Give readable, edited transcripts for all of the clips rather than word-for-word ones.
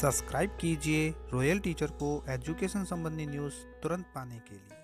Subscribe कीजिए royal teacher को education संबंधी न्यूज़ तुरंत पाने के लिए।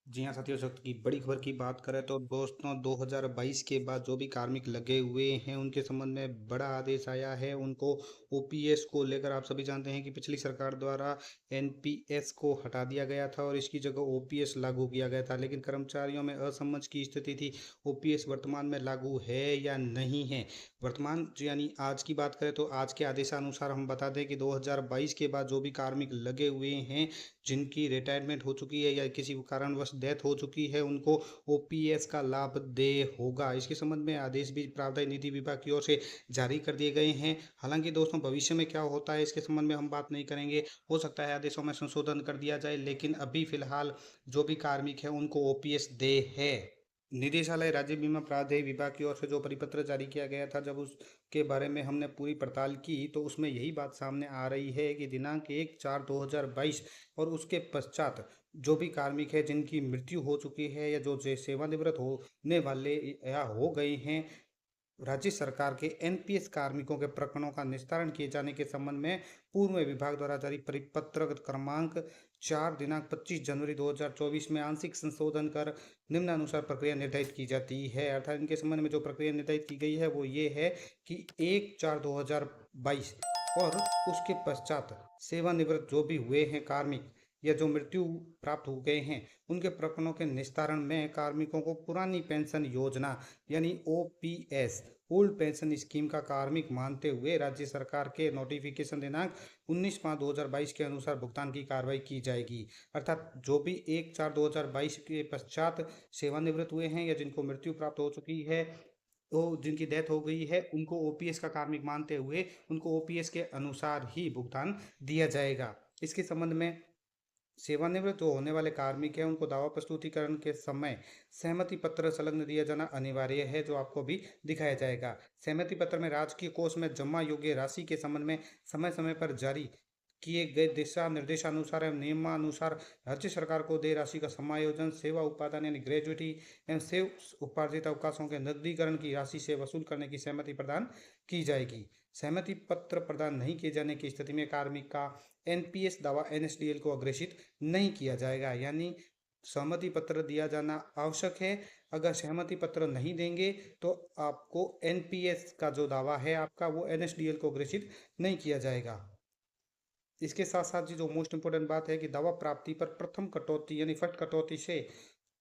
जी हाँ साथियों, वक्त की बड़ी खबर की बात करें तो दोस्तों 2022 के बाद जो भी कार्मिक लगे हुए हैं उनके संबंध में बड़ा आदेश आया है। उनको ओपीएस को लेकर आप सभी जानते हैं कि पिछली सरकार द्वारा एनपीएस को हटा दिया गया था और इसकी जगह ओपीएस लागू किया गया था, लेकिन कर्मचारियों में असमंजस की स्थिति थी। ओपीएस वर्तमान में लागू है या नहीं है, वर्तमान यानी आज की बात करें तो आज के आदेशानुसार हम बता दें कि 2022 के बाद जो भी कार्मिक लगे हुए हैं, जिनकी रिटायरमेंट हो चुकी है या किसी कारणवश डेथ हो चुकी है, उनको ओपीएस का लाभ देय होगा। इसके संबंध में आदेश भी प्रावधान निधि विभाग की ओर से जारी कर दिए गए हैं। हालांकि दोस्तों भविष्य में क्या होता है इसके संबंध में हम बात नहीं करेंगे, हो सकता है आदेशों में संशोधन कर दिया जाए, लेकिन अभी फिलहाल जो भी कार्मिक है उनको ओपीएस देय है। निदेशालय राज्य बीमा प्राधिकरण विभाग की ओर से जो परिपत्र जारी किया गया था, जब उसके बारे में हमने पूरी पड़ताल की तो उसमें यही बात सामने आ रही है कि दिनांक 1/4/2022 और उसके पश्चात जो भी कार्मिक है जिनकी मृत्यु हो चुकी है या जो सेवानिवृत्त होने वाले या हो गए हैं, राज्य सरकार के एनपीएस कार्मिकों के प्रकरणों का निस्तारण किए जाने के संबंध में पूर्व विभाग द्वारा जारी परिपत्र क्रमांक 4 दिनांक 25 जनवरी 2024 में आंशिक संशोधन कर निम्नानुसार प्रक्रिया निर्धारित की जाती है। अर्थात इनके संबंध में जो प्रक्रिया निर्धारित की गई है वो ये है कि 1/4/2022 और उसके पश्चात सेवानिवृत्त जो भी हुए हैं कार्मिक या जो मृत्यु प्राप्त हो गए हैं, उनके प्रकरणों के निस्तारण में कार्मिकों को पुरानी पेंशन योजना यानी ओपीएस ओल्ड पेंशन स्कीम का कार्मिक मानते हुए राज्य सरकार के नोटिफिकेशन दिनांक 19/5/2022 के अनुसार भुगतान की कार्रवाई की जाएगी। अर्थात जो भी 1/4/2022 के पश्चात सेवानिवृत्त हुए हैं या जिनको मृत्यु प्राप्त हो चुकी है, तो जिनकी डेथ हो गई है, उनको ओपीएस का कार्मिक मानते हुए उनको ओपीएस के अनुसार ही भुगतान दिया जाएगा। इसके संबंध में सेवानिवृत्त जो होने वाले कार्मिक हैं उनको दावा प्रस्तुतिकरण के समय सहमति पत्र संलग्न दिया जाना अनिवार्य है, जो आपको भी दिखाया जाएगा। सहमति पत्र में राजकीय कोष में जमा योग्य राशि के संबंध में समय समय पर जारी किए गए दिशा निर्देशानुसार एवं नियमानुसार राज्य सरकार को देय राशि का समायोजन सेवा उत्पादन यानी ग्रेजुएटी एवं सेव उपार्जित अवकाशों के नकदीकरण की राशि से वसूल करने की सहमति प्रदान की जाएगी। सहमति पत्र प्रदान नहीं किए जाने की स्थिति में कार्मिक का एनपीएस दावा एनएसडीएल को अग्रेसित नहीं किया जाएगा, यानी सहमति पत्र दिया जाना आवश्यक है। अगर सहमति पत्र नहीं देंगे तो आपको एनपीएस का जो दावा है आपका वो एनएसडीएल को अग्रेसित नहीं किया जाएगा। इसके साथ साथ जो मोस्ट इंपोर्टेंट बात है कि दावा प्राप्ति पर प्रथम कटौती यानी फर्स्ट कटौती से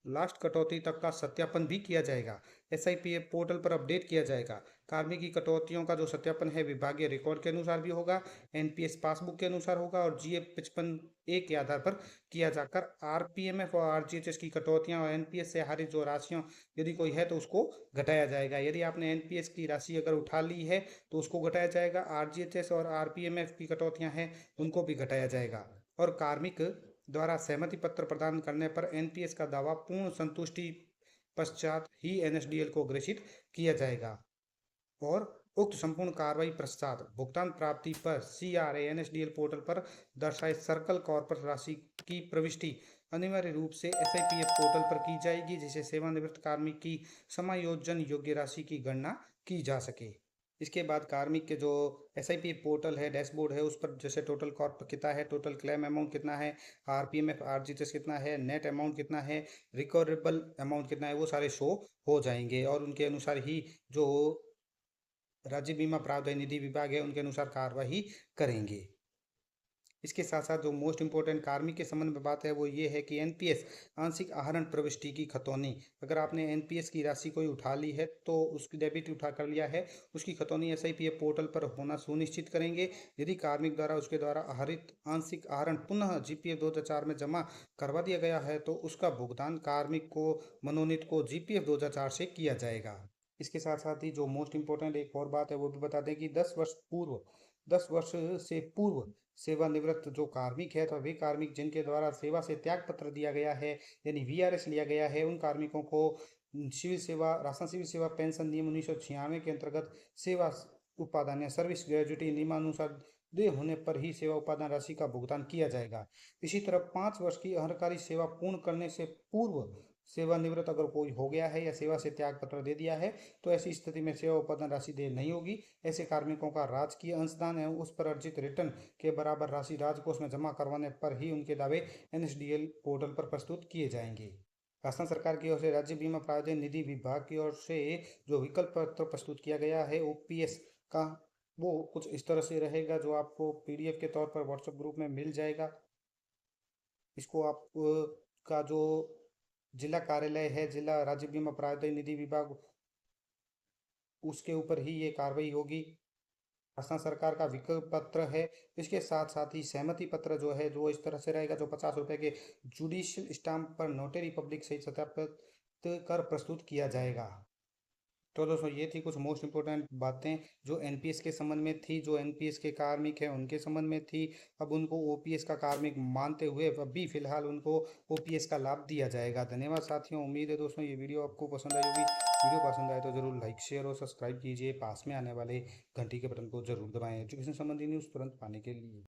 लास्ट कटौती तक का सत्यापन भी किया जाएगा। एसआईपीएफ पोर्टल पर अपडेट किया जाएगा। कार्मिक की कटौतियों का जो सत्यापन है विभागीय रिकॉर्ड के अनुसार भी होगा, एनपीएस पासबुक के अनुसार होगा और जीएफ 55A के आधार पर किया जाकर आरपीएमएफ और आरजीएचएस की कटौतियां और एनपीएस से हारित जो राशियां यदि कोई है तो उसको घटाया जाएगा। यदि आपने एनपीएस की राशि अगर उठा ली है तो उसको घटाया जाएगा। आरजीएचएस और आरपीएमएफ की कटौतियां हैं उनको भी घटाया जाएगा। और कार्मिक द्वारा सहमति पत्र प्रदान करने पर एनपीएस का दावा पूर्ण संतुष्टि पश्चात ही एनएसडीएल को अग्रेसित किया जाएगा। और उक्त संपूर्ण कार्रवाई पश्चात भुगतान प्राप्ति पर सीआरए एनएसडीएल पोर्टल पर दर्शाए सर्कल कॉर्पस राशि की प्रविष्टि अनिवार्य रूप से एसआईपीएफ पोर्टल पर की जाएगी, जिसे सेवानिवृत्त कार्मिक की समायोजन योग्य राशि की गणना की जा सके। इसके बाद कार्मिक के जो एसआईपीएफ पोर्टल है, डैशबोर्ड है, उस पर जैसे टोटल कॉर्प कितना है, टोटल क्लेम अमाउंट कितना है, आरपीएमएफ आरजीएचएस कितना है, नेट अमाउंट कितना है, रिकवरेबल अमाउंट कितना है, वो सारे शो हो जाएंगे और उनके अनुसार ही जो राज्य बीमा प्रावधान निधि विभाग है उनके अनुसार कार्यवाही करेंगे। इसके साथ साथ जो मोस्ट इंपोर्टेंट कार्मिक के संबंध में बात है वो ये है कि एनपीएस आंशिक आहरण प्रविष्टि की खतौनी, अगर आपने एनपीएस की राशि कोई उठा ली है तो उसकी डेबिट उठा कर लिया है, उसकी खतौनी एसआईपीएफ पोर्टल पर होना सुनिश्चित करेंगे। यदि कार्मिक द्वारा उसके द्वारा आहरित आंशिक आहरण पुनः जीपीएफ 2004 में जमा करवा दिया गया है तो उसका भुगतान कार्मिक को मनोनीत को जीपीएफ 2004 से किया जाएगा। इसके साथ साथ ही जो मोस्ट इंपोर्टेंट एक और बात है वो भी बता दें कि 10 वर्ष से पूर्व सेवानिवृत्त जो कार्मिक है तो वे कार्मिक जिनके द्वारा सेवा से त्याग पत्र दिया गया है यानी वीआरएस लिया गया है, उन कार्मिकों को सिविल सेवा राजस्थान सिविल सेवा पेंशन नियम 1996 के अंतर्गत सेवा उपादान या सर्विस ग्रेजुटी नियमानुसार देय होने पर ही सेवा उपादान राशि का भुगतान किया जाएगा। इसी तरह 5 वर्ष की अर्हकारी सेवा पूर्ण करने से पूर्व सेवानिवृत्त अगर कोई हो गया है या सेवा से त्याग पत्र दे दिया है तो ऐसी स्थिति में सेवा उत्पादन राशि देय नहीं होगी। ऐसे कार्मिकों का राजकीय अंशदान एवं उस पर अर्जित रिटर्न के बराबर राशि राजकोष में जमा करवाने पर ही उनके दावे एनएसडीएल पोर्टल पर प्रस्तुत किए जाएंगे। राजस्थान सरकार की ओर से राज्य बीमा प्रावधान निधि विभाग की ओर से जो विकल्प पत्र प्रस्तुत किया गया है ओपीएस का, वो कुछ इस तरह से रहेगा, जो आपको पीडीएफ के तौर पर व्हाट्सएप ग्रुप में मिल जाएगा। इसको आप का जो जिला कार्यालय है, जिला राज्य बीमा प्रावधान निधि विभाग, उसके ऊपर ही ये कार्रवाई होगी। राजस्थान सरकार का विकल्प पत्र है। इसके साथ साथ ही सहमति पत्र जो है जो इस तरह से रहेगा, जो 50 रुपए के जुडिशियल स्टाम्प पर नोटरी पब्लिक सहित सत्यापित कर प्रस्तुत किया जाएगा। तो दोस्तों ये थी कुछ मोस्ट इम्पोर्टेंट बातें जो एनपीएस के संबंध में थी, जो एनपीएस के कार्मिक हैं उनके संबंध में थी। अब उनको ओपीएस का कार्मिक मानते हुए अभी फिलहाल उनको ओपीएस का लाभ दिया जाएगा। धन्यवाद साथियों, उम्मीद है दोस्तों ये वीडियो आपको पसंद आई होगी। वीडियो पसंद आए तो जरूर लाइक शेयर और सब्सक्राइब कीजिए। पास में आने वाले घंटी के बटन को जरूर दबाएं एजुकेशन संबंधी न्यूज़ तुरंत पाने के लिए।